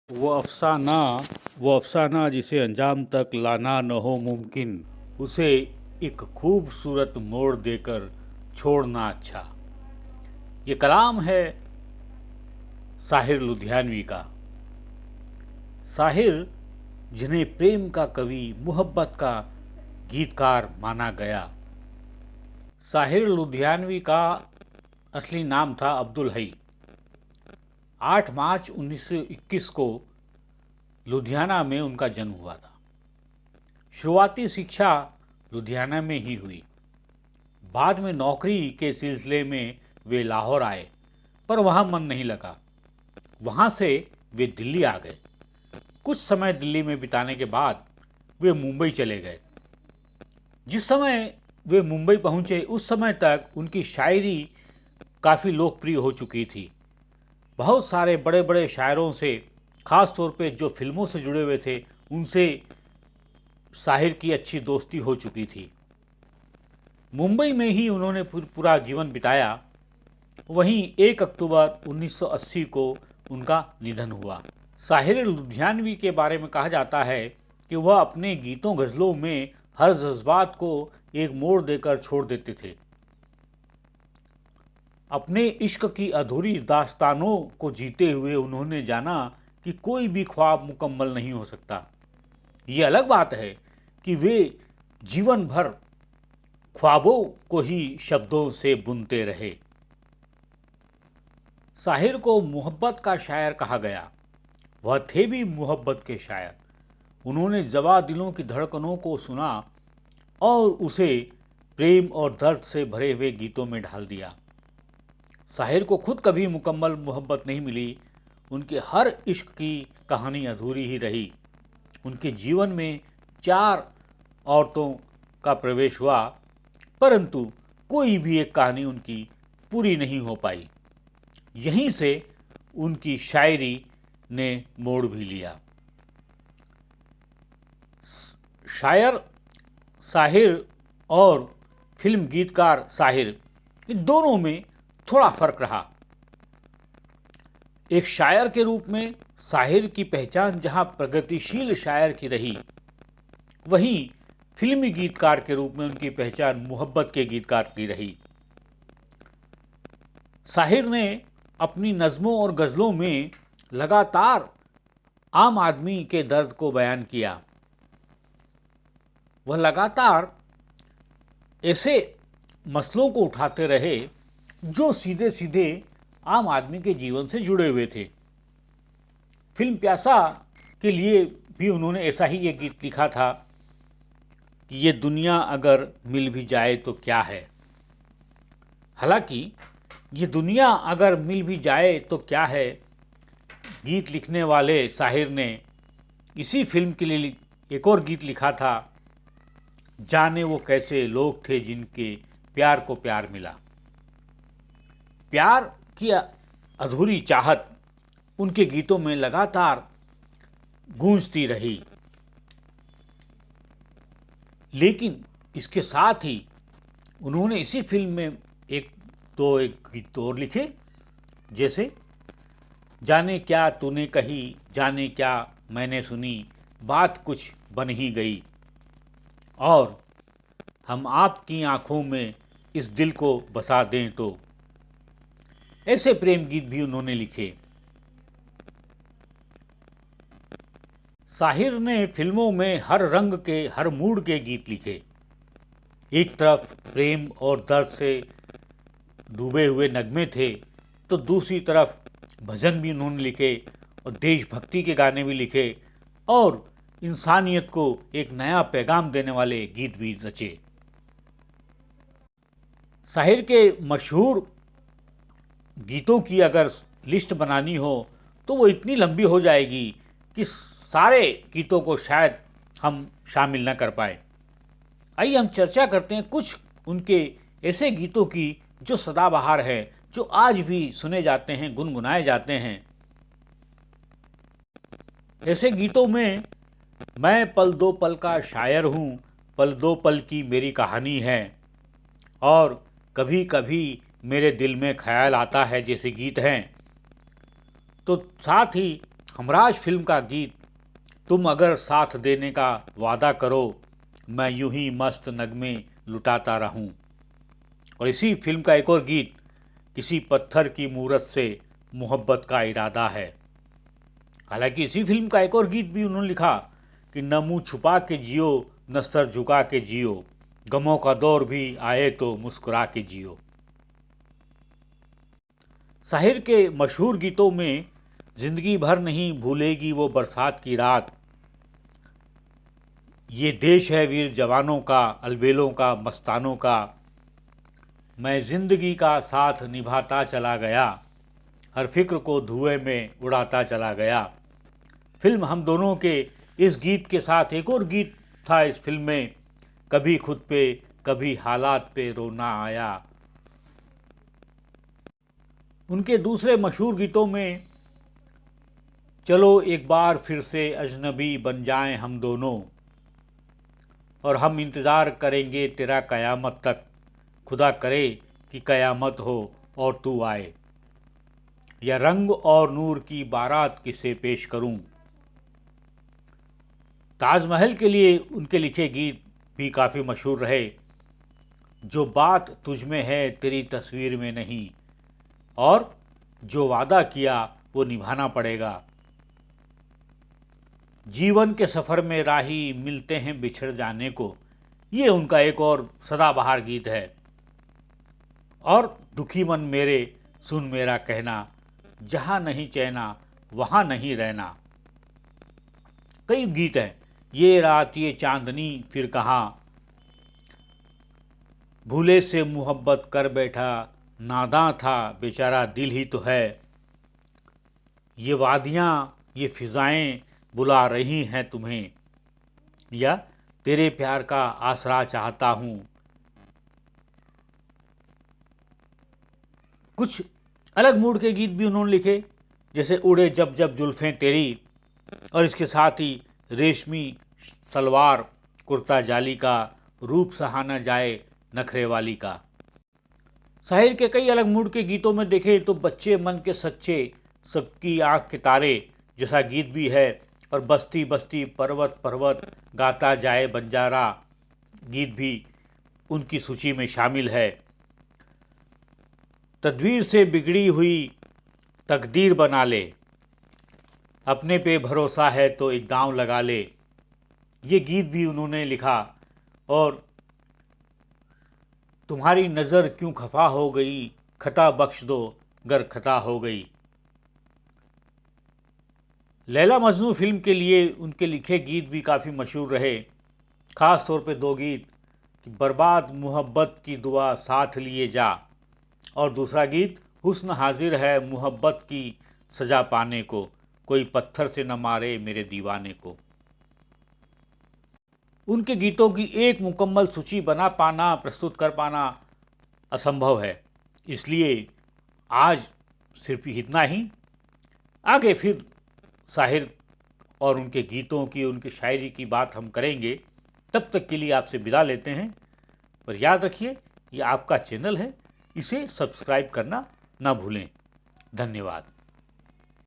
वो अफ़साना जिसे अंजाम तक लाना न हो मुमकिन, उसे एक खूबसूरत मोड़ देकर छोड़ना अच्छा। ये कलाम है साहिर लुधियानवी का। साहिर, जिन्हें प्रेम का कवि, मोहब्बत का गीतकार माना गया। साहिर लुधियानवी का असली नाम था अब्दुल हई। 8 मार्च 1921 को लुधियाना में उनका जन्म हुआ था। शुरुआती शिक्षा लुधियाना में ही हुई। बाद में नौकरी के सिलसिले में वे लाहौर आए, पर वहाँ मन नहीं लगा। वहाँ से वे दिल्ली आ गए। कुछ समय दिल्ली में बिताने के बाद वे मुंबई चले गए। जिस समय वे मुंबई पहुँचे उस समय तक उनकी शायरी काफ़ी लोकप्रिय हो चुकी थी। बहुत सारे बड़े बड़े शायरों से, ख़ास तौर पे जो फिल्मों से जुड़े हुए थे, उनसे साहिर की अच्छी दोस्ती हो चुकी थी। मुंबई में ही उन्होंने पूरा जीवन बिताया। वहीं 1 अक्टूबर 1980 को उनका निधन हुआ। साहिर लुधियानवी के बारे में कहा जाता है कि वह अपने गीतों गज़लों में हर जज्बात को एक मोड़ देकर छोड़ देते थे। अपने इश्क की अधूरी दास्तानों को जीते हुए उन्होंने जाना कि कोई भी ख्वाब मुकम्मल नहीं हो सकता। ये अलग बात है कि वे जीवन भर ख्वाबों को ही शब्दों से बुनते रहे। साहिर को मोहब्बत का शायर कहा गया। वह थे भी मोहब्बत के शायर। उन्होंने जवा दिलों की धड़कनों को सुना और उसे प्रेम और दर्द से भरे हुए गीतों में ढाल दिया। साहिर को खुद कभी मुकम्मल मोहब्बत नहीं मिली। उनके हर इश्क की कहानी अधूरी ही रही। उनके जीवन में 4 औरतों का प्रवेश हुआ, परंतु कोई भी एक कहानी उनकी पूरी नहीं हो पाई। यहीं से उनकी शायरी ने मोड़ भी लिया। शायर साहिर और फिल्म गीतकार साहिर, इन दोनों में थोड़ा फर्क रहा। एक शायर के रूप में साहिर की पहचान जहां प्रगतिशील शायर की रही, वहीं फिल्मी गीतकार के रूप में उनकी पहचान मोहब्बत के गीतकार की रही। साहिर ने अपनी नज़मों और गज़लों में लगातार आम आदमी के दर्द को बयान किया। वह लगातार ऐसे मसलों को उठाते रहे जो सीधे सीधे आम आदमी के जीवन से जुड़े हुए थे। फिल्म प्यासा के लिए भी उन्होंने ऐसा ही ये गीत लिखा था कि ये दुनिया अगर मिल भी जाए तो क्या है। हालांकि ये दुनिया अगर मिल भी जाए तो क्या है, गीत लिखने वाले साहिर ने इसी फिल्म के लिए एक और गीत लिखा था, जाने वो कैसे लोग थे जिनके प्यार को प्यार मिला। प्यार की अधूरी चाहत उनके गीतों में लगातार गूंजती रही। लेकिन इसके साथ ही उन्होंने इसी फिल्म में एक गीत और लिखे, जैसे जाने क्या तूने कही, जाने क्या मैंने सुनी, बात कुछ बन ही गई, और हम आपकी आंखों में इस दिल को बसा दें तो। ऐसे प्रेम गीत भी उन्होंने लिखे। साहिर ने फिल्मों में हर रंग के, हर मूड के गीत लिखे। एक तरफ प्रेम और दर्द से डूबे हुए नगमे थे, तो दूसरी तरफ भजन भी उन्होंने लिखे और देशभक्ति के गाने भी लिखे और इंसानियत को एक नया पैगाम देने वाले गीत भी रचे। साहिर के मशहूर गीतों की अगर लिस्ट बनानी हो तो वो इतनी लंबी हो जाएगी कि सारे गीतों को शायद हम शामिल न कर पाए। आइए हम चर्चा करते हैं कुछ उनके ऐसे गीतों की जो सदाबहार हैं, जो आज भी सुने जाते हैं, गुनगुनाए जाते हैं। ऐसे गीतों में मैं पल दो पल का शायर हूँ, पल दो पल की मेरी कहानी है, और कभी कभी मेरे दिल में ख्याल आता है, जैसे गीत हैं। तो साथ ही हमराज फिल्म का गीत तुम अगर साथ देने का वादा करो, मैं यूं ही मस्त नगमे लुटाता रहूं। और इसी फिल्म का एक और गीत किसी पत्थर की मूरत से मोहब्बत का इरादा है। हालांकि इसी फिल्म का एक और गीत भी उन्होंने लिखा कि न मुंह छुपा के जियो, न सर झुका के जियो, गमों का दौर भी आए तो मुस्कुरा के जियो। साहिर के मशहूर गीतों में जिंदगी भर नहीं भूलेगी वो बरसात की रात, ये देश है वीर जवानों का, अलबेलों का, मस्तानों का, मैं जिंदगी का साथ निभाता चला गया, हर फिक्र को धुएं में उड़ाता चला गया। फिल्म हम दोनों के इस गीत के साथ एक और गीत था इस फिल्म में, कभी खुद पे कभी हालात पे रोना आया। उनके दूसरे मशहूर गीतों में चलो एक बार फिर से अजनबी बन जाएं हम दोनों, और हम इंतज़ार करेंगे तेरा क़यामत तक, खुदा करे कि क़यामत हो और तू आए, या रंग और नूर की बारात किसे पेश करूं। ताजमहल के लिए उनके लिखे गीत भी काफ़ी मशहूर रहे, जो बात तुझ में है तेरी तस्वीर में नहीं, और जो वादा किया वो निभाना पड़ेगा, जीवन के सफ़र में राही मिलते हैं बिछड़ जाने को, ये उनका एक और सदाबहार गीत है। और दुखी मन मेरे सुन मेरा कहना, जहाँ नहीं चैना वहाँ नहीं रहना। कई गीत हैं, ये रात ये चांदनी फिर कहाँ, भूले से मोहब्बत कर बैठा, नादां था बेचारा दिल ही तो है, ये वादियाँ ये फिज़ाएं बुला रही हैं तुम्हें, या तेरे प्यार का आसरा चाहता हूँ। कुछ अलग मूड के गीत भी उन्होंने लिखे, जैसे उड़े जब जब जुल्फ़ें तेरी, और इसके साथ ही रेशमी सलवार कुर्ता जाली का, रूप सहाना जाए नखरे वाली का। साहिर के कई अलग मूड के गीतों में देखें तो बच्चे मन के सच्चे, सबकी आँख के तारे जैसा गीत भी है, और बस्ती बस्ती पर्वत पर्वत गाता जाए बंजारा गीत भी उनकी सूची में शामिल है। तदबीर से बिगड़ी हुई तकदीर बना ले, अपने पे भरोसा है तो एक दांव लगा ले, ये गीत भी उन्होंने लिखा। और तुम्हारी नज़र क्यों खफा हो गई, खता बख्श दो गर खता हो गई। लैला मजनू फिल्म के लिए उनके लिखे गीत भी काफ़ी मशहूर रहे, ख़ास तौर पे दो गीत, बर्बाद मोहब्बत की दुआ साथ लिए जा, और दूसरा गीत हुस्न हाजिर है मोहब्बत की सज़ा पाने को, कोई पत्थर से न मारे मेरे दीवाने को। उनके गीतों की एक मुकम्मल सूची बना पाना, प्रस्तुत कर पाना असंभव है, इसलिए आज सिर्फ इतना ही। आगे फिर साहिर और उनके गीतों की, उनकी शायरी की बात हम करेंगे। तब तक के लिए आपसे विदा लेते हैं, पर याद रखिए ये आपका चैनल है, इसे सब्सक्राइब करना ना भूलें। धन्यवाद।